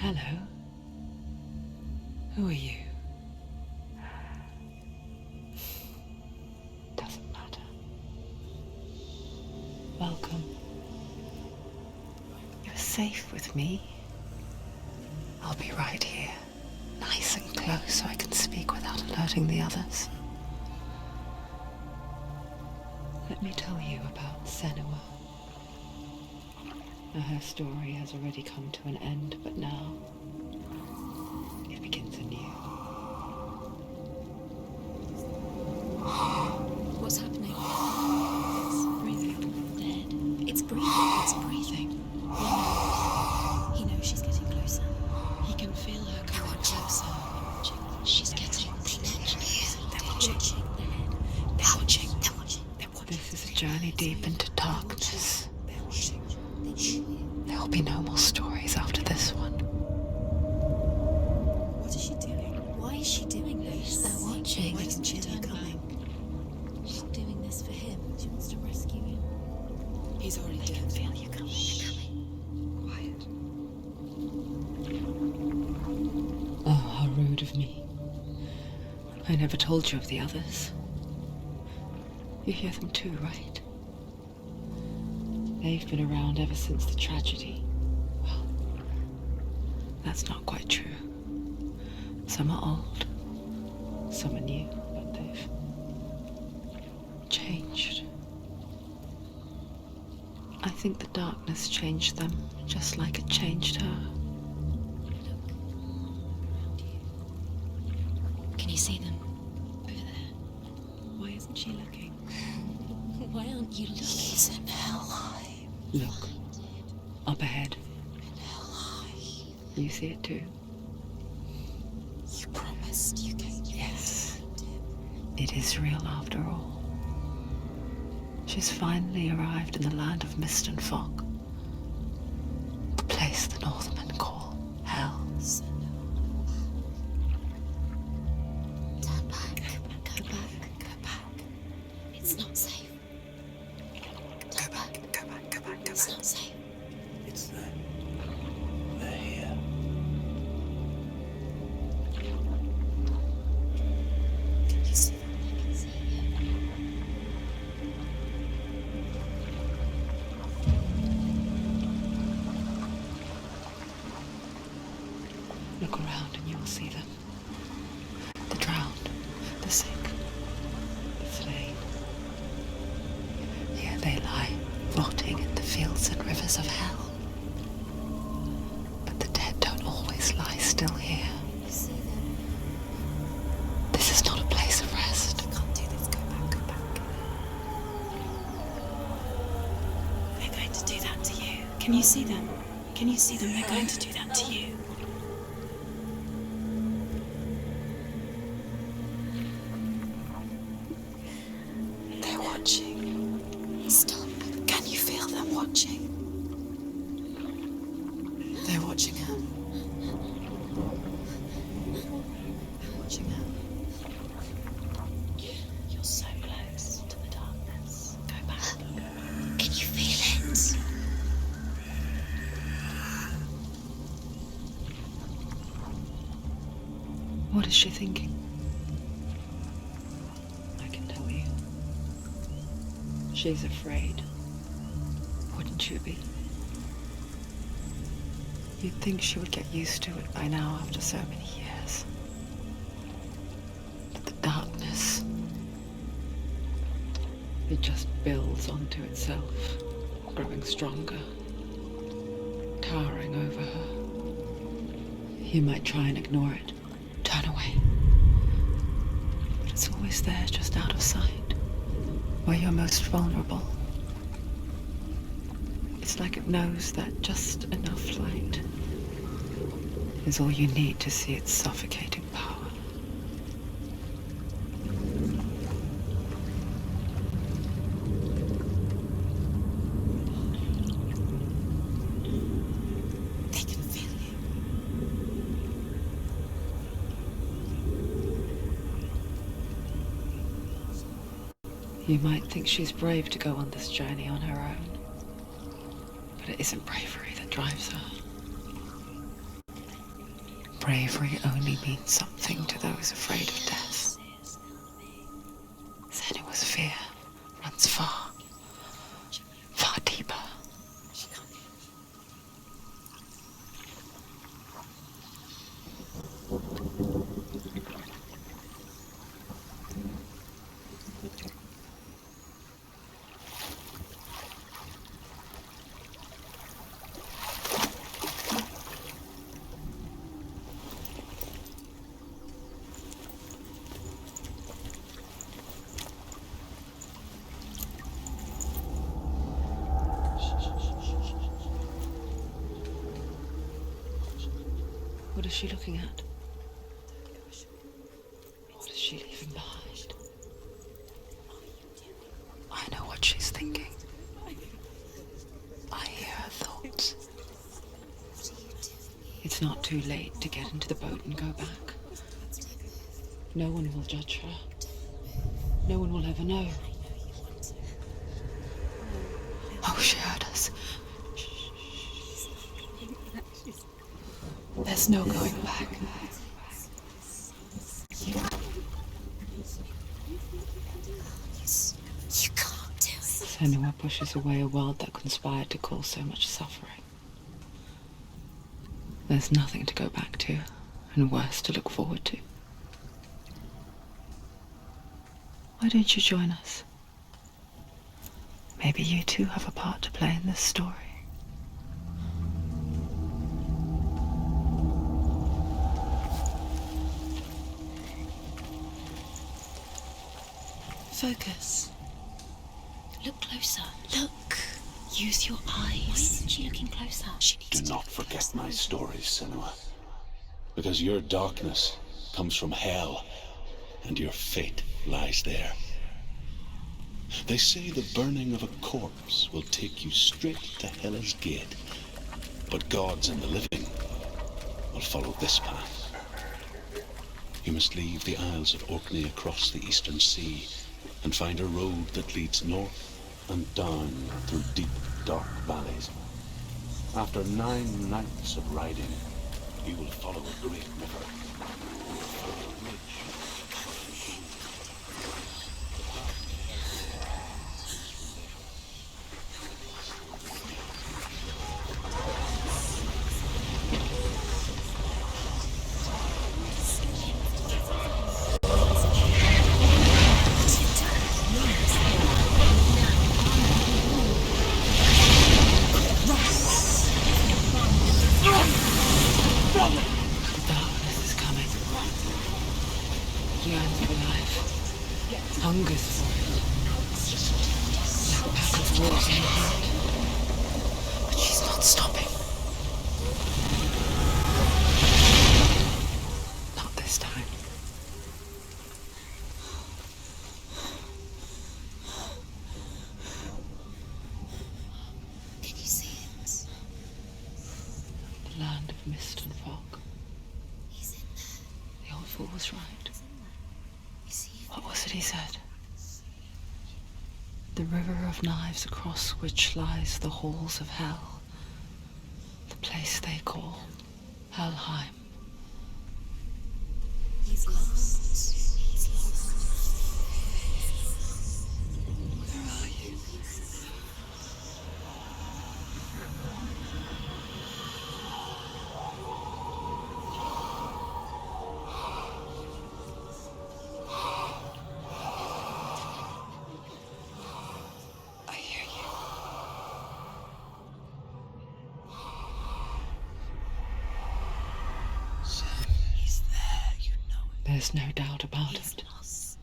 Hello. Who are you? Doesn't matter. Welcome. You're safe with me. I'll be right here, nice and close so I can speak without alerting the others. Let me tell you about Senua. Her story has already come to an end, but now it begins anew. What's happening? It's breathing. Dead. It's breathing. It's breathing. He knows she's getting closer. He can feel her coming closer. She's getting closer. They're watching. They're watching. They're watching. They're watching. This is a journey deep into darkness. They're watching. There will be no more stories after this one. What is she doing? Why is she doing this? They're watching. Why doesn't she turn back? She's doing this for him. She wants to rescue him. He's already dead. I can feel you coming. Quiet. Oh, how rude of me. I never told you of the others. You hear them too, right? They've been around ever since the tragedy. Well, that's not quite true. Some are old, some are new, but they've changed. I think the darkness changed them, just like it changed her. Can you see them? Over there. Why isn't she looking? Why aren't you looking? He's in hell. Look, up ahead. You see it too? You promised you came. Yes. It is real after all. She's finally arrived in the land of mist and fog. The place the Northmen call Hell. Turn back. Go back. Go back. It's not safe. Go back. Go back. Go back. It's not safe. It's them. They're here. Can you see them? I can see you. Look around and you'll see them. The drowned, the sick, the slain. Here they lie, rotting in the fields and rivers of hell. But the dead don't always lie still here. You see them? This is not a place of rest. You can't do this. Go back. Go back. They're going to do that to you. Can you see them? Can you see them? They're going to do that to you. They're watching. Stop. Can you feel them watching? They're watching her. They're watching her. You're so close to the darkness. Go back. Can you feel it? What is she thinking? I can tell you. She's afraid. Wouldn't you be? You'd think she would get used to it by now after so many years. But the darkness, it just builds onto itself, growing stronger, towering over her. You might try and ignore it, turn away. But it's always there, just out of sight, where you're most vulnerable. It's like it knows that just enough light is all you need to see its suffocating power. They can feel you. You might think she's brave to go on this journey on her own, but it isn't bravery that drives her. bravery only means something to those afraid of death. Senua's fear runs far, far deeper. What is she looking at? What is she leaving behind? I know what she's thinking. I hear her thoughts. It's not too late to get into the boat and go back. No one will judge her. No one will ever know. Oh, she heard us. There's no going back. You can't do it. Senua pushes away a world that conspired to cause so much suffering. There's nothing to go back to, and worse to look forward to. Why don't you join us? Maybe you too have a part to play in this story. Focus. Look closer. Look. Use your eyes. Why isn't she looking closer? She needs Do to not look forget closer. my stories, Senua. Because your darkness comes from hell, and your fate lies there. They say the burning of a corpse will take you straight to Hela's gate, but gods and the living will follow this path. You must leave the Isles of Orkney across the eastern sea and find a road that leads north and down through deep, dark valleys. After 9 nights of riding, you will follow a great river. The darkness is coming. Yearns for life. Hungers for it. Like pack of wolves in the heat. But she's not stopping. Not this time. Can you see it? The land of mist and fog. He's in there. The old fool was right. You see it? What was it he said? The river of knives across which lies the halls of hell. The place they call Helheim. He's lost. He's lost. Where are you? I hear you. He's there, you know it. There's no doubt about He's it. lost.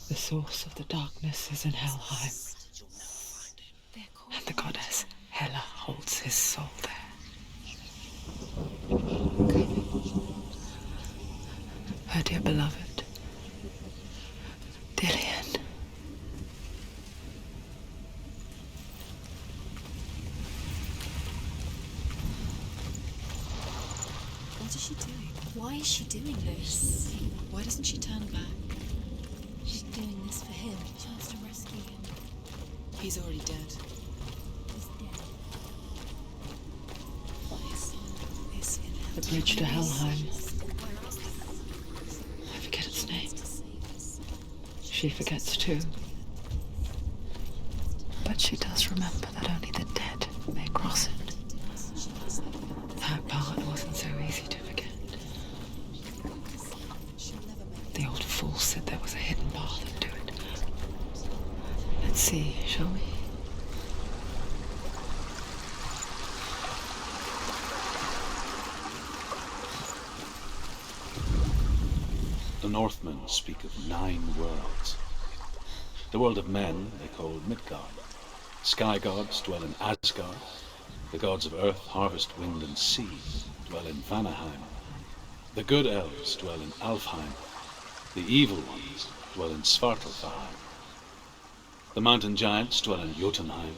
The source of the darkness is in Helheim, You'll never find him. They're called and the goddess Hela holds his soul there. Her dear beloved, Dillian. What is she doing? Why is she doing this? Why doesn't she turn back? She's doing this for him. She wants to rescue him. He's already dead. He's dead. My son is in hell. The bridge to Helheim. I forget its name. She forgets too. But she does remember that only the dead may cross it. That part wasn't so easy to forget. The old fool said there was a hidden path to it. Let's see, shall we? The Northmen speak of 9 worlds. The world of men they call Midgard. Sky gods dwell in Asgard. The gods of earth, harvest, wind, and sea dwell in Vanaheim. The good elves dwell in Alfheim. The evil ones dwell in Svartalfheim. The mountain giants dwell in Jotunheim.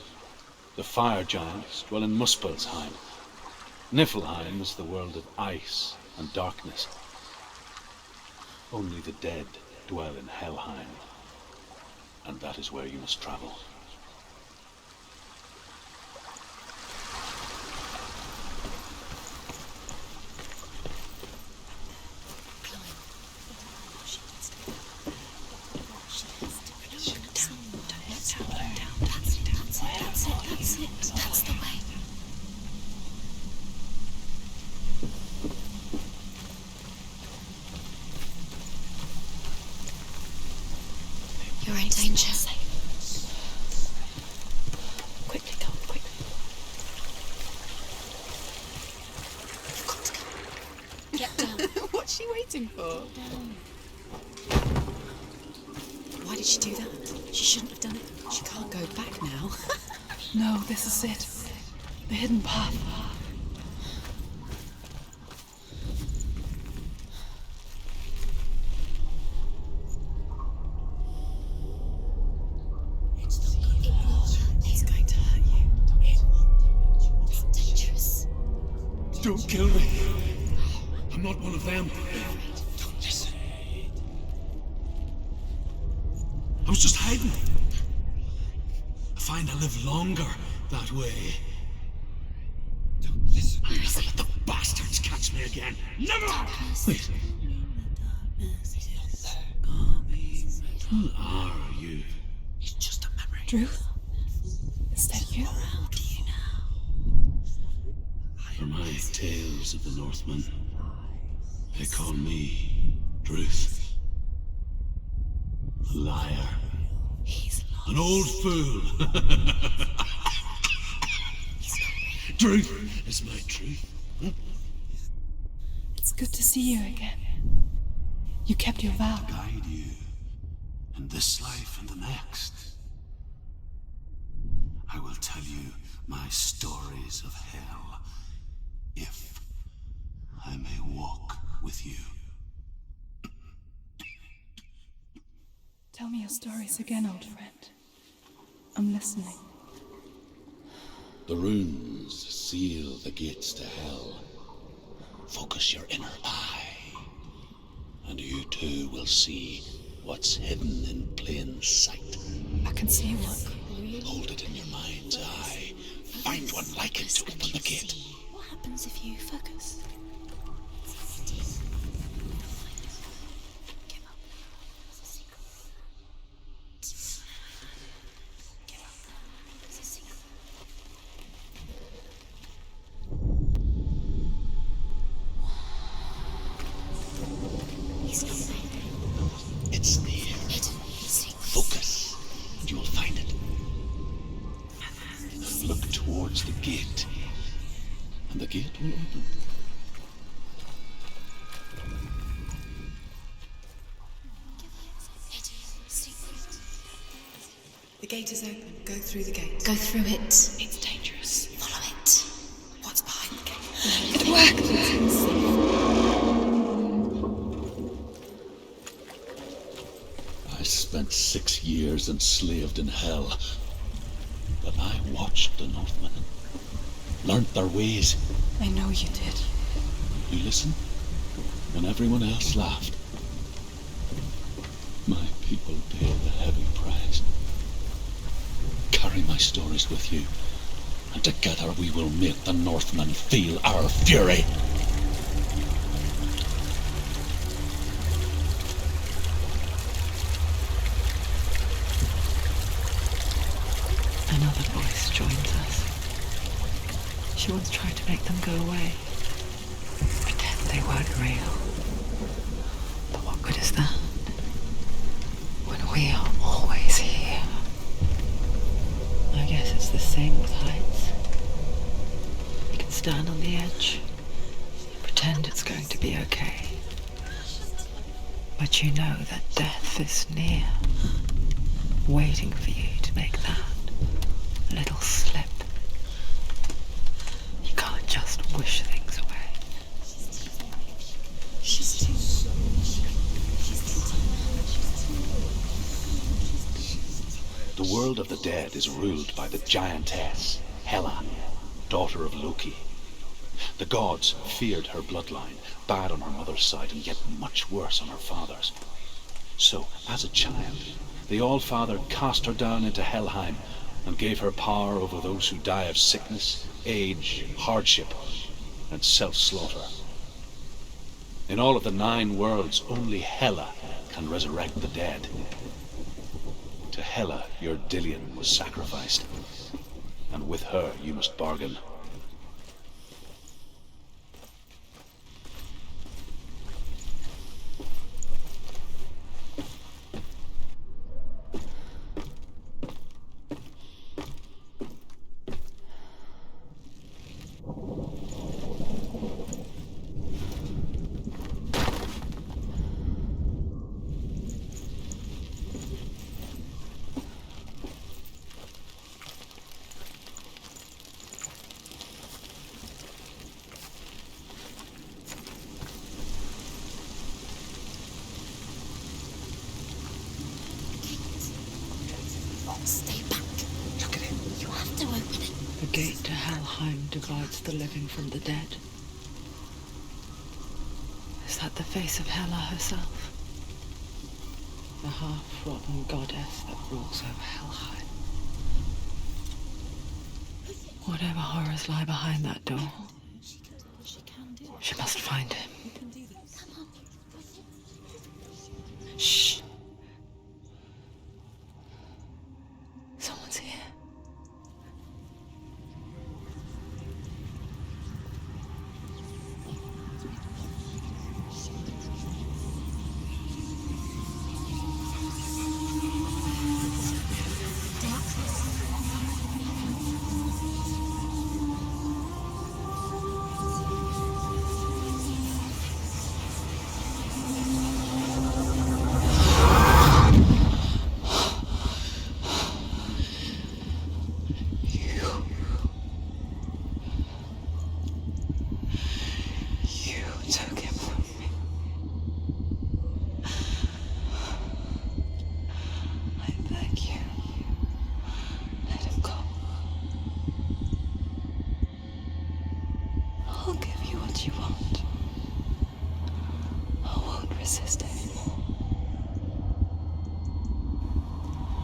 The fire giants dwell in Muspelheim. Niflheim is the world of ice and darkness. Only the dead dwell in Helheim, and that is where you must travel. That's the way. You're in danger. Quickly, come, quickly. You've got to go. Get down. What's she waiting for? Why did she do that? She shouldn't have done it. She can't go back now. No, this is it. The hidden path. He's going to hurt you. It's dangerous. Don't kill me. I'm not one of them. Don't listen. I was just hiding. I find I live longer that way. Don't listen. I'll never let the bastards catch me again. Never! Wait. Who are you? It's just a memory. Druth? Is that you? How do you know? For my tales of the Northmen, they call me Druth. A liar. He's lost. An old fool. Truth is my truth. It's good to see you again. You kept your vow. Guide you in this life and the next. I will tell you my stories of hell, if I may walk with you. Tell me your stories again, old friend. I'm listening. The runes seal the gates to hell. Focus your inner eye, and you too will see what's hidden in plain sight. I can see what. Hold it in your mind's eye. Find one like it to open the gate. What happens if you focus? It's near. Focus, and you will find it. Look towards the gate, and the gate will open. The gate is open. Go through the gate. Go through it. It's dangerous. Follow it. What's behind the gate? It worked. I spent 6 years enslaved in hell, but I watched the Northmen, learnt their ways. I know you did. You listened when everyone else laughed. My people paid the heavy price. Carry my stories with you, and together we will make the Northmen feel our fury. She once tried to make them go away. Pretend they weren't real. But what good is that? When we are always here. I guess it's the same with heights. You can stand on the edge, pretend it's going to be okay. But you know that death is near, waiting for you to make that little slip. You can't just wish things away. The world of the dead is ruled by the giantess, Hela, daughter of Loki. The gods feared her bloodline, bad on her mother's side and yet much worse on her father's. So, as a child, the All-Father cast her down into Helheim and gave her power over those who die of sickness, age, hardship, and self-slaughter. In all of the 9 worlds, only Hela can resurrect the dead. To Hela, your Dillion was sacrificed, and with her you must bargain. Stay back. Look at it. You have to open it. The gate to Helheim divides the living from the dead. Is that the face of Hela herself? The half-rotten goddess that rules over Helheim. Whatever horrors lie behind that door, she must find him. Shh. Someone's here. You want. I won't resist anymore.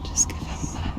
Just give him back.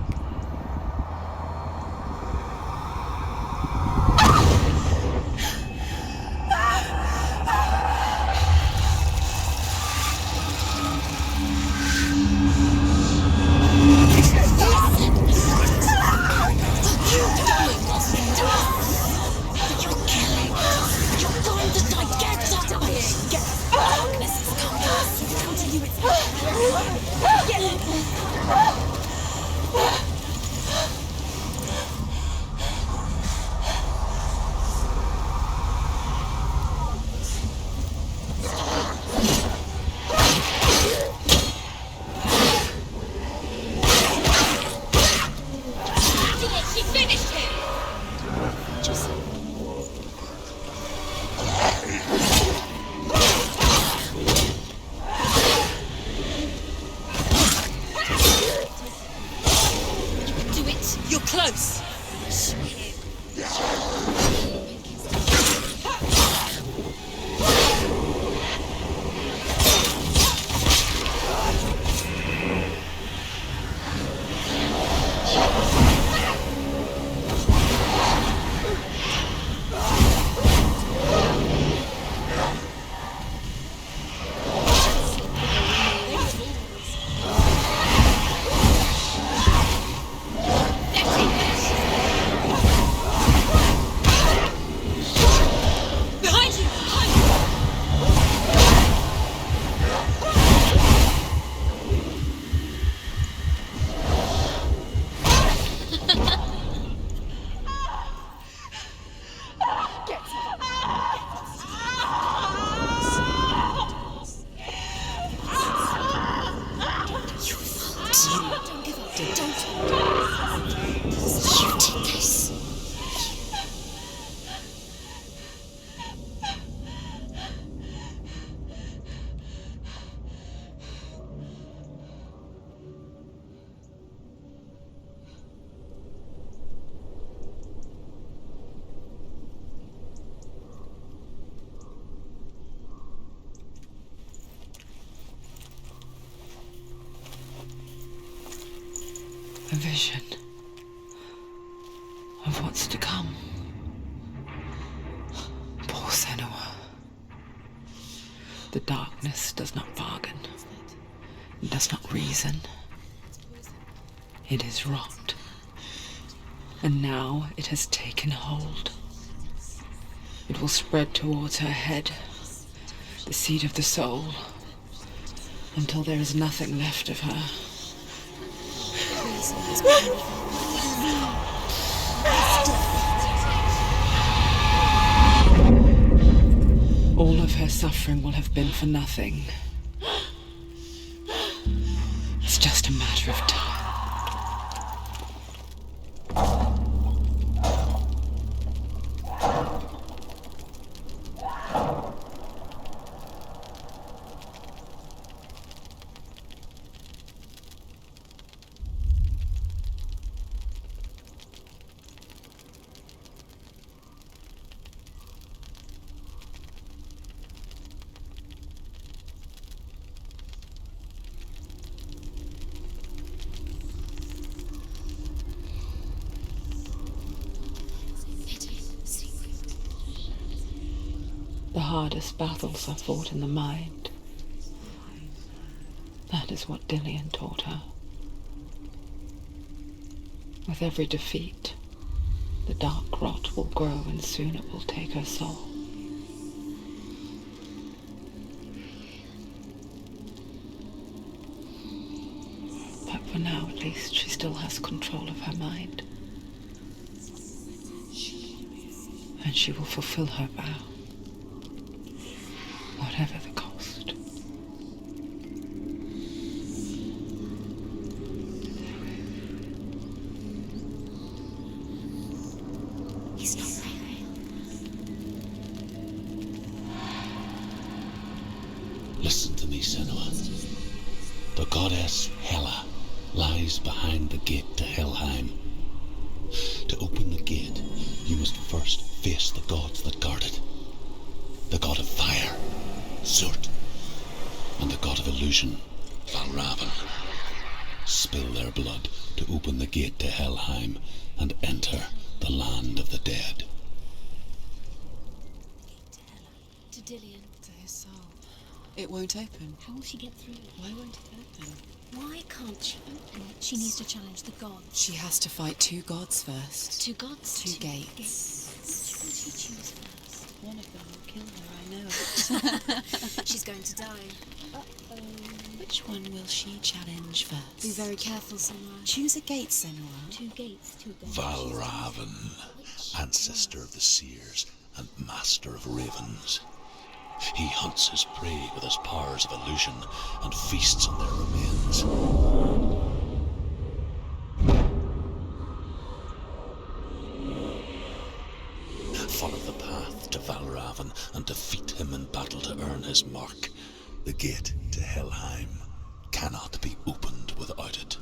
Don't give up. Don't. You did this. A vision of what's to come. Poor Senua. The darkness does not bargain. It does not reason. It is rot. And now it has taken hold. It will spread towards her head, the seat of the soul, until there is nothing left of her. All of her suffering will have been for nothing. It's just a matter of time. The hardest battles are fought in the mind. That is what Dillian taught her. With every defeat, the dark rot will grow and soon it will take her soul. But for now, at least, she still has control of her mind. And she will fulfill her vow. Whatever the cost. He's not there. Listen to me, Senua. The goddess Hela lies behind the gate to Helheim. To open the gate, you must first face the gods that guard it. The god of fire, Zurt, and the god of illusion, Valravan. Spill their blood to open the gate to Helheim and enter the land of the dead. To Dillian. To his soul. It won't open. How will she get through? Why won't it open? Why can't she open it? She needs to challenge the gods. She has to fight two gods first. Two gods? Two gates. Which will she choose first? One of them will kill her, I know it. She's going to die. Uh-oh. Which one will she challenge first? Be very careful, Senua. Choose a gate, Senua. Two gates, two gods. Valravan, ancestor of the seers and master of ravens. He hunts his prey with his powers of illusion and feasts on their remains. Follow the path to Valravan and defeat him in battle to earn his mark. The gate to Helheim cannot be opened without it.